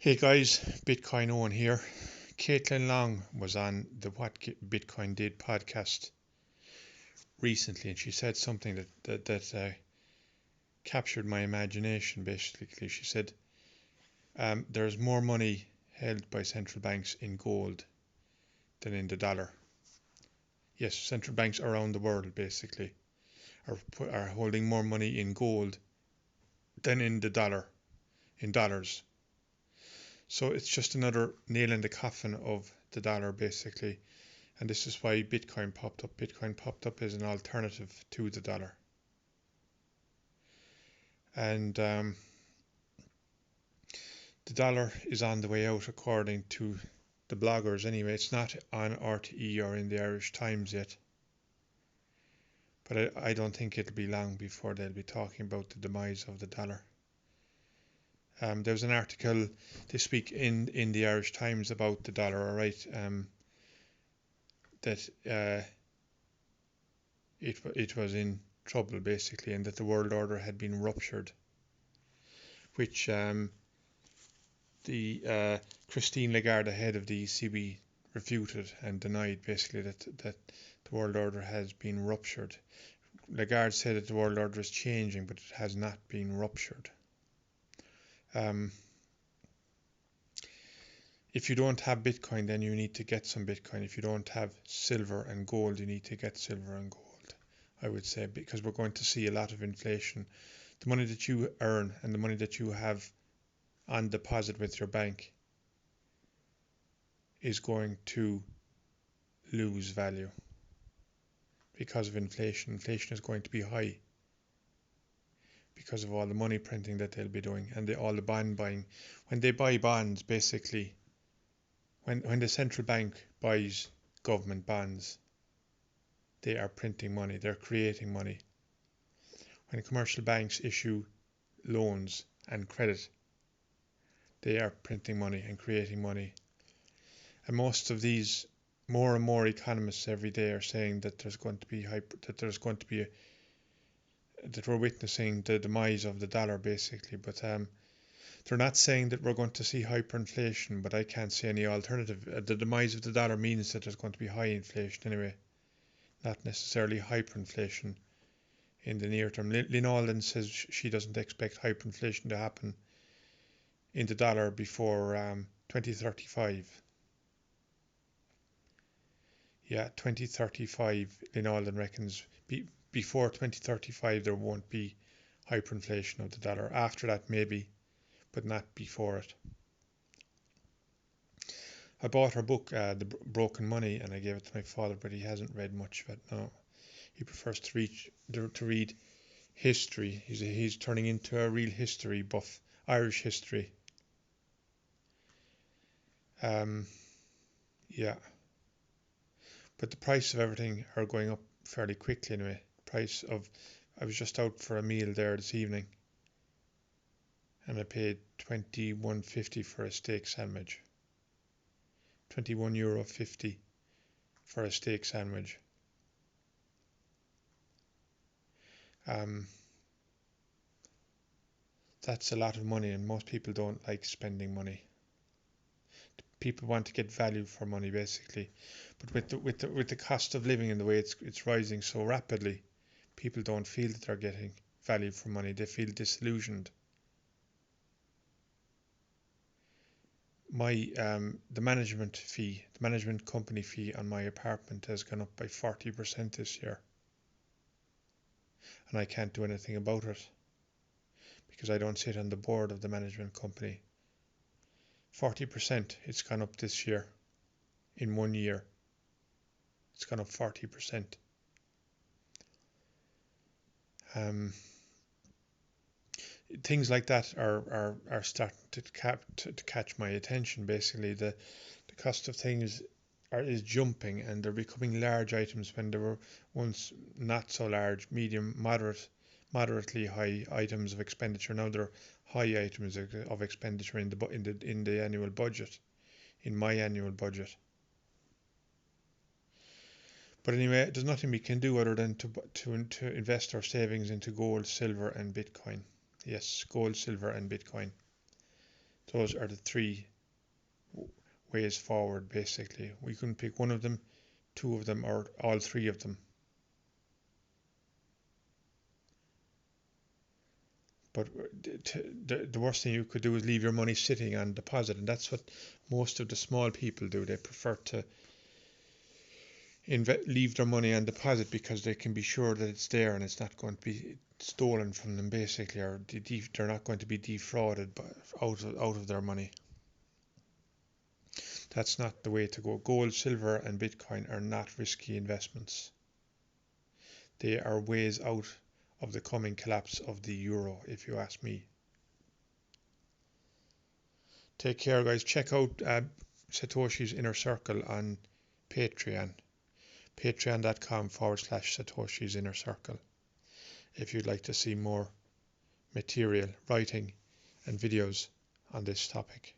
Hey guys, Bitcoin Owen here. Caitlin Long was on the Bitcoin Did podcast recently, and she said something that captured my imagination. Basically, she said there's more money held by central banks in gold than in the dollar. Yes, central banks around the world basically are holding more money in gold than in the dollar, in dollars. So it's just another nail in the coffin of the dollar basically. And this is why Bitcoin popped up. Bitcoin popped up as an alternative to the dollar. And the dollar is on the way out, according to the bloggers anyway. It's not on RTE or in the Irish Times yet. But I don't think it'll be long before they'll be talking about the demise of the dollar. There was an article this week in the Irish Times about the dollar, alright, that it was in trouble basically, and that the world order had been ruptured, which the Christine Lagarde, head of the ECB, refuted and denied basically that the world order has been ruptured. Lagarde said that the world order is changing, but it has not been ruptured. If you don't have Bitcoin, then you need to get some Bitcoin. If you don't have silver and gold, you need to get silver and gold, I would say, because we're going to see a lot of inflation. The money that you earn and the money that you have on deposit with your bank is going to lose value because of inflation. Inflation is going to be high because of all the money printing that they'll be doing, and all the bond buying. When they buy bonds, basically, when the central bank buys government bonds, they are printing money, they're creating money. When commercial banks issue loans and credit, they are printing money and creating money. And most of these, more and more economists every day are saying that that we're witnessing the demise of the dollar basically. But they're not saying that we're going to see hyperinflation, but I can't see any alternative. The demise of the dollar means that there's going to be high inflation anyway, not necessarily hyperinflation in the near term. Lynn Alden says she doesn't expect hyperinflation to happen in the dollar before 2035. Yeah, 2035, Lynn Alden reckons before 2035 there won't be hyperinflation of the dollar. After that, maybe, but not before it. I bought her book, The Broken Money, and I gave it to my father, but he hasn't read much of it. No, he prefers to read history. He's turning into a real history buff, Irish history. Yeah, but the price of everything are going up fairly quickly anyway. I was just out for a meal there this evening, and I paid €21.50 for a steak sandwich. €21.50 for a steak sandwich. That's a lot of money, and most people don't like spending money. People want to get value for money basically, but with the cost of living and the way it's rising so rapidly, people don't feel that they're getting value for money. They feel disillusioned. The management company fee on my apartment has gone up by 40% this year, and I can't do anything about it because I don't sit on the board of the management company. 40% it's gone up this year. In 1 year, it's gone up 40%. Things like that are starting to catch my attention. Basically, the cost of things is jumping, and they're becoming large items when they were once not so large, medium, moderately high items of expenditure. Now they're high items of expenditure in the annual budget, in my annual budget. But anyway, there's nothing we can do other than to invest our savings into gold, silver, and Bitcoin. Yes, gold, silver, and Bitcoin. Those are the three ways forward, basically. We can pick one of them, two of them, or all three of them. But the worst thing you could do is leave your money sitting on deposit, and that's what most of the small people do. They prefer to leave their money on deposit because they can be sure that it's there and it's not going to be stolen from them, basically, or they're not going to be defrauded out of their money. That's not the way to go. Gold, silver, and Bitcoin are not risky investments. They are ways out of the coming collapse of the euro, if you ask me. Take care, guys. Check out Satoshi's Inner Circle on Patreon. Patreon.com/Satoshi's Inner Circle. If you'd like to see more material, writing, and videos on this topic.